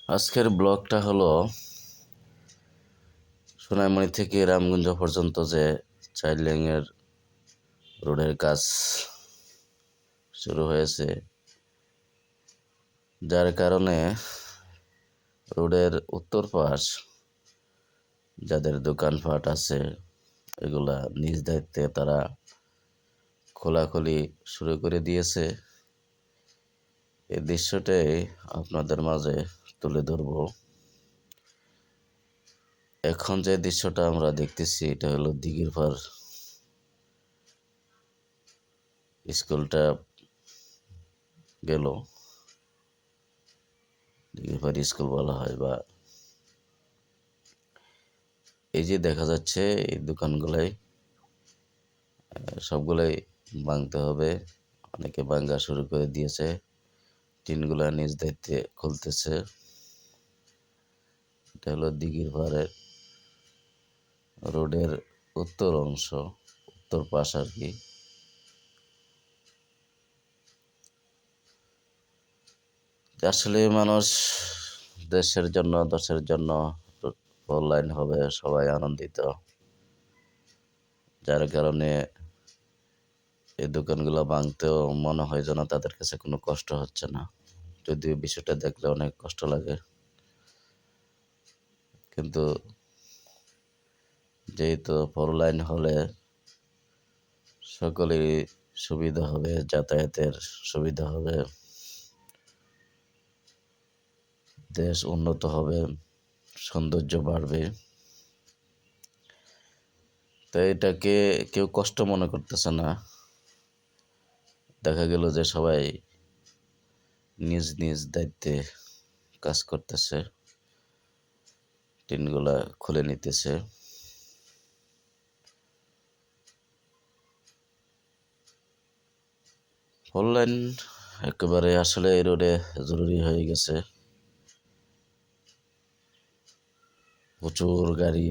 আজকের ব্লগটা হলো সোনাইমুড়ি থেকে রামগঞ্জ পর্যন্ত যে 4 লেনের রোডের কাজ শুরু হয়েছে, যার কারণে রোডের উত্তর পাশ যাদের দোকানপাট আছে এগুলা নিজ দায়িত্বে তারা খোলাখুলি শুরু করে দিয়েছে। এই দৃশ্যটাই আপনাদের মাঝে তুলে ধরব। এখন যে দৃশ্যটা আমরা দেখতেছি এটা হলো দিঘির পাড় স্কুলটা গেল, দিঘির পাড় স্কুল বলা হয়। বা এই যে দেখা যাচ্ছে এই দোকানগুলাই সবগুলাই ভাঙতে হবে, অনেকে ভাঙা শুরু করে দিয়েছে, টিনগুলা নিজ দায়িত্বে খুলতেছে। এটা হলো দিঘির পাড়ের রোডের উত্তর অংশ, উত্তর পাশ আর কি। আসলে মানুষ দেশের জন্য অনলাইন হবে, সবাই আনন্দিত, যার কারণে এই দোকানগুলো ভাঙতেও মনে হয় যেন তাদের কাছে কোনো কষ্ট হচ্ছে না, যদিও বিষয়টা দেখলে অনেক কষ্ট লাগে। কিন্তু যেহেতু অনলাইন হলে সকলেরই সুবিধা হবে, যাতায়াতের সুবিধা হবে, দেশ উন্নত হবে, সৌন্দর্য বাড়বে। তাই এটাকে কেউ কষ্ট মনে করতেছে না। দেখা গেল যে সবাই নিজ নিজ দায়িত্বে কাজ করতেছে, টিনগুলা খুলে নিতেছে। অনলাইন একেবারে আসলে এই রোডে জরুরি হয়ে গেছে। প্রচুর গাড়ি,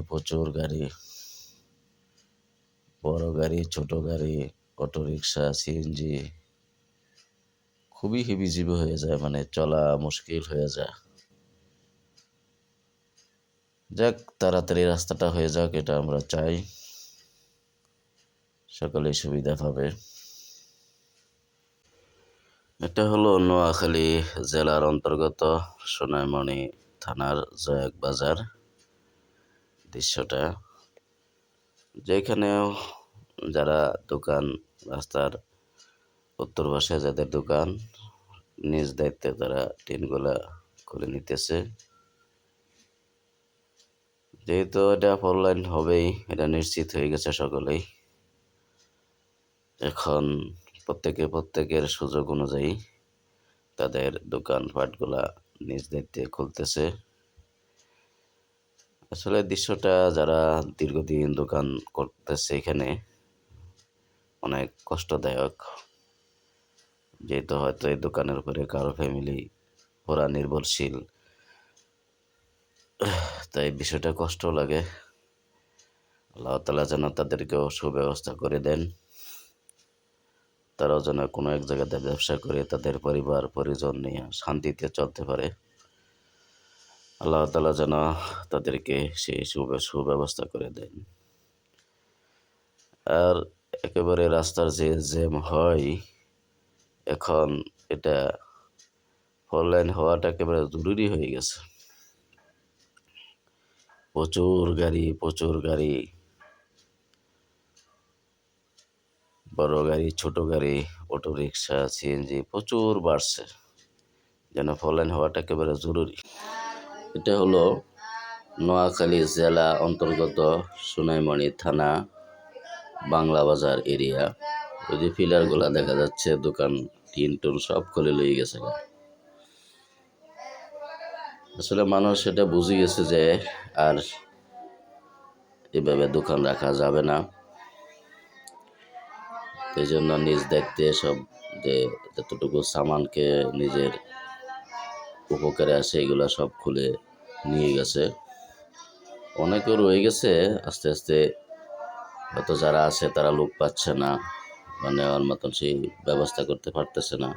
বড় গাড়ি, ছোট গাড়ি, অটোরিকশা, সিএনজি খুবই হিবিজিবি হয়ে যায়, মানে চলা মুশকিল হয়ে যায়। যাক, তাড়াতাড়ি রাস্তাটা হয়ে যাক, এটা আমরা চাই, সকলেই সুবিধা পাবে। এটা হলো নোয়াখালী জেলার অন্তর্গত সোনাইমুড়ি থানার জয়াক বাজার দৃশ্যটা, যেখানে যারা দোকান, রাস্তার উত্তর পাশে যাদের দোকান, নিজ দায়িত্বে তারা টিনগুলা খুলে নিতেছে। যেহেতু এটা অনলাইন হবেই, এটা নিশ্চিত হয়ে গেছে সকলেই। এখন প্রত্যেকের সুযোগ অনুযায়ী তাদের দোকানপাটগুলা নিজ দায়িত্বে খুলতেছে। আসলে দৃশ্যটা যারা দীর্ঘদিন দোকান করতেছে এখানে অনেক কষ্টদায়ক, যেহেতু হয়তো এই দোকানের উপরে কারো ফ্যামিলি পুরা নির্ভরশীল, তাই বিষয়টা কষ্ট লাগে। আল্লাহ তাআলা যেন তাদেরকেও সুব্যবস্থা করে দেন, তারাও যেন কোনো এক জায়গাতে ব্যবসা করে তাদের পরিবার পরিজন নিয়ে শান্তিতে চলতে পারে। আল্লাহ তাআলা যেন তাদেরকে সেই সুব্যবস্থা করে দেন। আর একেবারে রাস্তার যে জ্যাম হয় এখন, এটা অনলাইন হওয়াটা একেবারে জরুরি হয়ে গেছে। প্রচুর গাড়ি, বড় গাড়ি, ছোট গাড়ি, অটোরিকশা, সিএনজি প্রচুর বাড়ছে, যেন অনলাইন হওয়াটা একেবারে জরুরি। এটা হলো নোয়াখালী জেলা অন্তর্গত সোনাইমুড়ি থানা বাংলা বাজার এরিয়া। ওই যে পিলারগুলা দেখা যাচ্ছে, দোকান টিন টুন সব খুলে লয়ে গেছে। আসলে মানুষ সেটা বুঝে গেছে যে আর এভাবে দোকান রাখা যাবে না। এই জন্য নিজ দায়িত্বে সব, যে যতটুকু সামানকে নিজের উপকারে আসে এগুলা সব খুলে নিয়ে গেছে। অনেকেও রয়ে গেছে, আস্তে আস্তে হয়তো যারা আছে তারা লোক পাচ্ছে না, বা নেওয়ার মতন সেই ব্যবস্থা করতে পারতেছে না,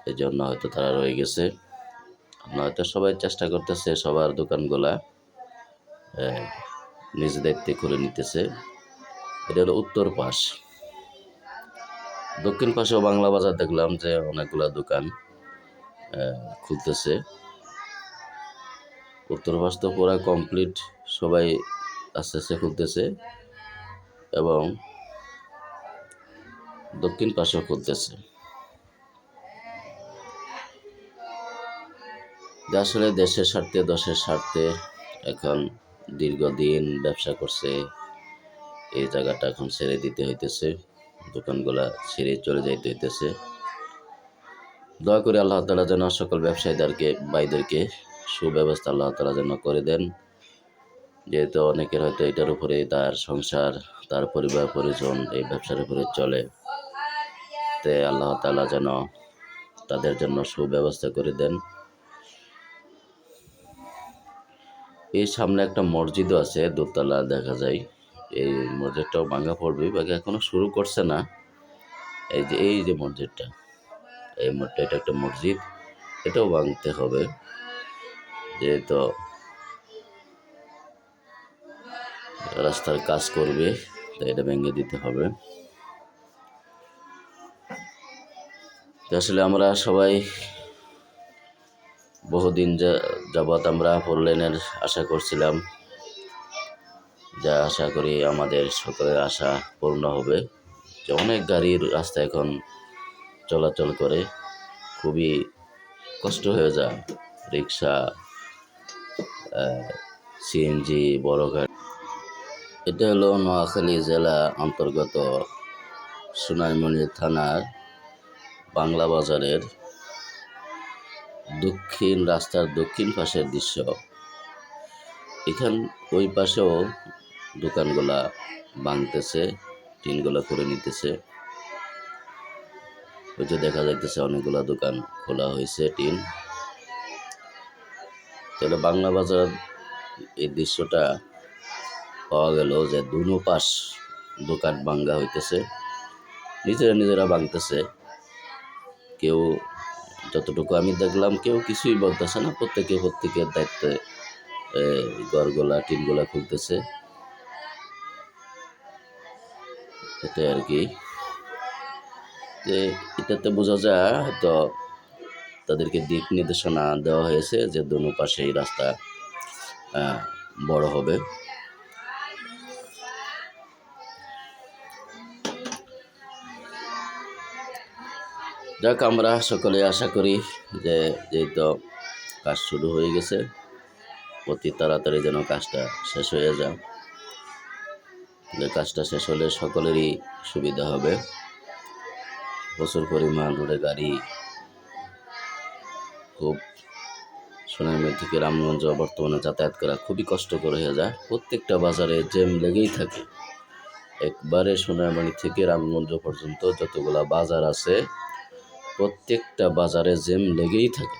এই জন্য হয়তো তারা রয়ে গেছে। নয়তো সবাই চেষ্টা করতেছে সবার দোকানগুলা নিজ দায়িত্বে করে নিতেছে। এটা হলো উত্তর পাশ। দক্ষিণ পাশেও বাংলা বাজার দেখলাম যে অনেকগুলা দোকান খুলতেছে। উত্তর পাশ তো পুরা কমপ্লিট, সবাই আস্তে আস্তে খুলতেছে এবং দক্ষিণ পাশেও খুলতেছে। আসলে দেশের স্বার্থে দশের স্বার্থে এখন দীর্ঘদিন ব্যবসা করছে, এই জায়গাটা এখন ছেড়ে দিতে হইতেছে, দোকানগুলা ছেড়ে চলে যাইতে হইতেছে। দয়া করে আল্লাহ তাআলা যেন সকল ব্যবসায়ীদেরকে ভাইদেরকে সুব্যবস্থা আল্লাহ তাআলা যেন করে দেন, যেহেতু অনেকের হয়তো এটার উপরে তার সংসার, তার পরিবার পরিজন এই ব্যবসার উপরে চলে। তে আল্লাহ তাআলা যেন তাদের জন্য সুব্যবস্থা করে দেন। এই সামনে একটা মসজিদও আছে, দোতলা দেখা যায়। এই মসজিদটাও ভাঙা পড়বে, বাকি এখনো শুরু করছে না। এই যে মসজিদটা, এই মসজিদটা, এটা একটা মসজিদ, এটাও ভাঙতে হবে, যেহেতু রাস্তার কাজ করবে, তাই এটা ভেঙে দিতে হবে। আসলে আমরা সবাই বহুদিন যাবৎ আমরা 4 লেনের আশা করছিলাম, যা আশা করি আমাদের সকলের আশা পূর্ণ হবে। যে অনেক গাড়ির রাস্তা এখন চলাচল করে, খুবই কষ্ট হয়ে যায়। রিক্সা, সিএনজি, বড় গাড়ি। এটা হলো নোয়াখালী জেলা অন্তর্গত সোনাইমুড়ি থানার বাংলা বাজারের দক্ষিণ রাস্তার দক্ষিণ পাশের দৃশ্য। ওই পাশেও দোকানগুলা ভাঙতেছে, টিনগুলা করে নিতেছে। ওই যে দেখা যাইতেছে অনেকগুলা দোকান খোলা হয়েছে, টিন। তাহলে বাংলা বাজার এই দৃশ্যটা পাওয়া গেল যে দুনো পাশ দোকান ভাঙ্গা হইতেছে, নিজেরা ভাঙতেছে। কেউ, যতটুকু আমি দেখলাম, কেউ কিছুই বলতেছে না, প্রত্যেকের দায়িত্বে ঘরগুলা টিনগুলা খুলতেছে, এটাই আর কি। যে এটাতে বোঝা যায় হয়তো তাদেরকে দিক নির্দেশনা দেওয়া হয়েছে যে দোনো পাশেই রাস্তা বড় হবে। যাক, আমরা সকলে আশা করি যে যেহেতু কাজ শুরু হয়ে গেছে, অতি তাড়াতাড়ি যেন কাজটা শেষ হয়ে যায়। যে কাজটা শেষ হলে সকলেরই সুবিধা হবে। প্রচুর পরিমাণ রোডে গাড়ি, খুব সোনাইমুড়ি থেকে রামগঞ্জ বর্তমানে যাতায়াত করা খুবই কষ্টকর হয়ে যায়। প্রত্যেকটা বাজারে জ্যাম লেগেই থাকে। একবারে সোনাইমুড়ি থেকে রামগঞ্জ পর্যন্ত যতগুলা বাজার আছে, প্রত্যেকটা বাজারে জ্যাম লেগেই থাকে।